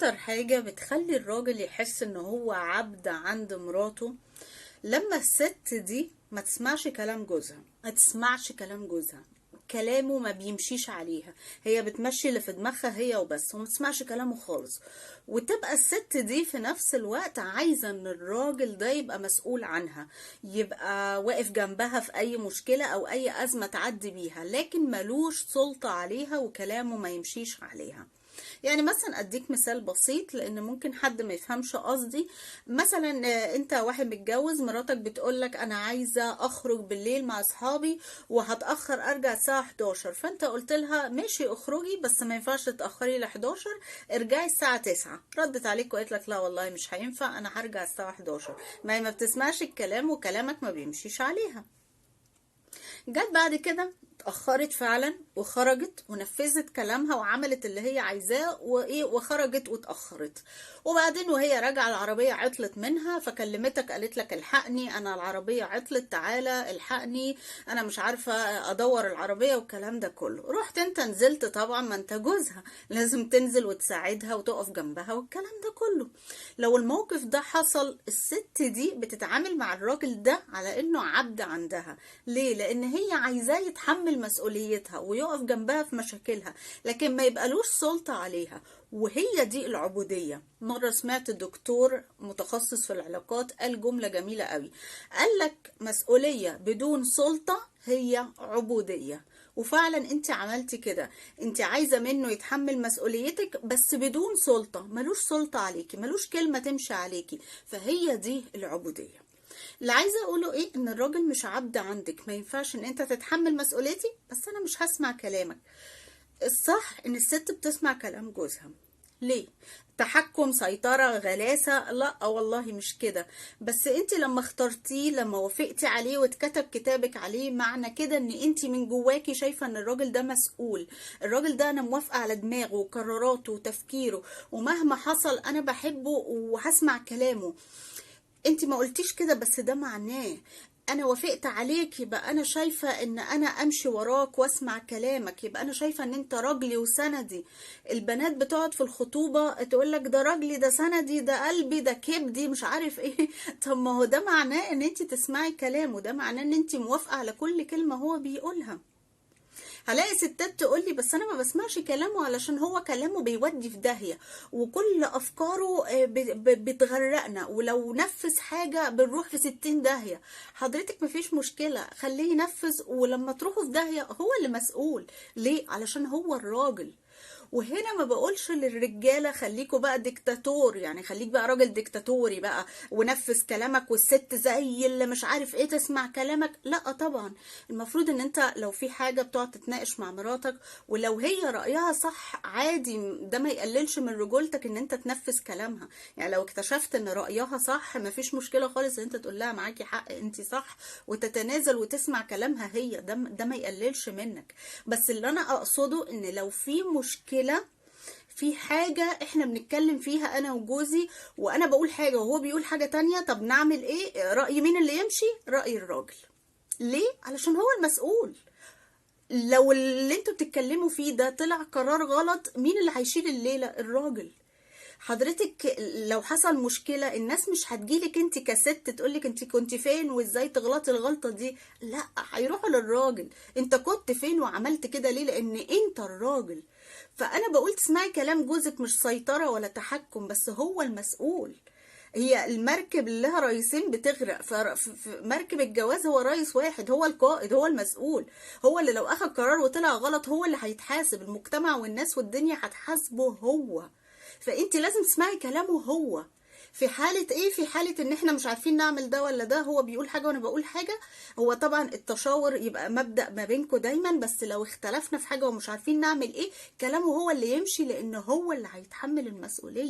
اكتر حاجة بتخلي الراجل يحس ان هو عبد عند مراته لما الست دي ما تسمعش كلام جوزها، ما تسمعش كلام جوزها، كلامه ما بيمشيش عليها، هي بتمشي اللي في دماغها هي وبس وما تسمعش كلامه خالص. وتبقى الست دي في نفس الوقت عايزة ان الراجل ده يبقى مسؤول عنها، يبقى واقف جنبها في اي مشكلة او اي ازمة تعدي بيها، لكن ملوش سلطة عليها وكلامه ما يمشيش عليها. يعني مثلا اديك مثال بسيط لان ممكن حد ما يفهمش قصدي. مثلا انت واحد متجوز، مراتك بتقولك انا عايزة اخرج بالليل مع اصحابي وهتأخر ارجع الساعة 11، فانت قلت لها ماشي اخرجي بس ما ينفعش تتأخري ل 11، ارجعي الساعة 9. ردت عليك وقالت لك لا والله مش هينفع، انا هرجع الساعة 11. ما هي ما بتسمعش الكلام وكلامك ما بيمشيش عليها. جت بعد كده اتأخرت فعلا وخرجت ونفذت كلامها وعملت اللي هي عايزاه وايه وخرجت واتأخرت. وبعدين وهي راجعة العربية عطلت منها، فكلمتك قالت لك الحقني انا العربية عطلت، تعالى الحقني انا مش عارفة ادور العربية والكلام ده كله. رحت انت نزلت، طبعا ما انت جوزها لازم تنزل وتساعدها وتقف جنبها والكلام ده كله. لو الموقف ده حصل، الست دي بتتعامل مع الراجل ده على انه عبد عندها. ليه؟ لان هي عايزاه يتحمل مسؤوليتها ويقف جنبها في مشاكلها، لكن ما يبقالوش سلطة عليها. وهي دي العبودية. مرة سمعت الدكتور متخصص في العلاقات قال جملة جميلة قوي، قال لك مسؤولية بدون سلطة هي عبودية. وفعلا انت عملتي كده، انت عايزة منه يتحمل مسؤوليتك بس بدون سلطة، ملوش سلطة عليكي، ملوش كلمة تمشي عليكي، فهي دي العبودية. اللي عايزه اقوله ايه، ان الراجل مش عبد عندك، ما ينفعش ان انت تتحمل مسؤوليتي بس انا مش هسمع كلامك. الصح ان الست بتسمع كلام جوزها. ليه؟ تحكم، سيطرة، غلاسة؟ لا والله مش كده. بس انت لما اخترتيه، لما وافقتي عليه واتكتب كتابك عليه، معنى كده ان انت من جواكي شايفة ان الراجل ده مسؤول. الراجل ده انا موافقة على دماغه وقراراته وتفكيره، ومهما حصل انا بحبه وهسمع كلامه. انت ما قلتيش كده بس ده معناه انا وافقت عليك، يبقى انا شايفة ان انا امشي وراك واسمع كلامك، يبقى انا شايفة ان انت راجلي وسندي. البنات بتقعد في الخطوبة تقولك ده راجلي، ده سندي، ده قلبي، ده كبدي، مش عارف ايه. طب ما هو ده معناه ان انت تسمعي كلامه، ده معناه ان انت موافقة على كل كلمة هو بيقولها. هلاقي ستات تقولي بس انا ما بسمعش كلامه علشان هو كلامه بيودي في داهية وكل افكاره بتغرقنا، ولو نفذ حاجة بنروح في 60 داهية. حضرتك مفيش مشكلة، خليه ينفذ، ولما تروحوا في داهية هو اللي مسؤول. ليه؟ علشان هو الراجل. وهنا ما بقولش للرجالة خليكوا بقى ديكتاتور، يعني خليك بقى راجل ديكتاتوري بقى ونفذ كلامك، والست زي اللي مش عارف ايه تسمع كلامك. لا طبعا. المفروض ان انت لو في حاجة بتقعد تتناقش مع مراتك، ولو هي رأيها صح عادي، ده ما يقللش من رجولتك ان انت تنفذ كلامها. يعني لو اكتشفت ان رأيها صح مفيش مشكلة خالص ان انت تقول لها معاكي حق انت صح، وتتنازل وتسمع كلامها هي، ده ما يقللش منك. بس اللي انا اقصده ان لو في مشكلة، في حاجة احنا بنتكلم فيها انا وجوزي، وانا بقول حاجة وهو بيقول حاجة تانية، طب نعمل ايه؟ رأي مين اللي يمشي؟ رأي الراجل. ليه؟ علشان هو المسؤول. لو اللي انتوا بتتكلموا فيه ده طلع قرار غلط، مين اللي هيشيل الليلة؟ الراجل. حضرتك لو حصل مشكلة الناس مش هتجيلك انت كست تقولك انت كنت فين وازاي تغلطي الغلطة دي، لا، هيروحوا للراجل، انت كنت فين وعملت كده ليه؟ لان انت الراجل. فانا بقول تسمعي كلام جوزك، مش سيطرة ولا تحكم، بس هو المسؤول. هي المركب اللي لها رئيسين بتغرق، في مركب الجواز هو رئيس واحد، هو القائد، هو المسؤول، هو اللي لو اخذ قرار وطلع غلط هو اللي هيتحاسب، المجتمع والناس والدنيا هتحاسبه هو. فانت لازم تسمعي كلامه هو. في حالة ايه؟ في حالة ان احنا مش عارفين نعمل ده ولا ده، هو بيقول حاجة وانا بقول حاجة، هو طبعا التشاور يبقى مبدأ ما بينكم دايما، بس لو اختلفنا في حاجة ومش عارفين نعمل ايه، كلامه هو اللي يمشي، لان هو اللي هيتحمل المسؤولية.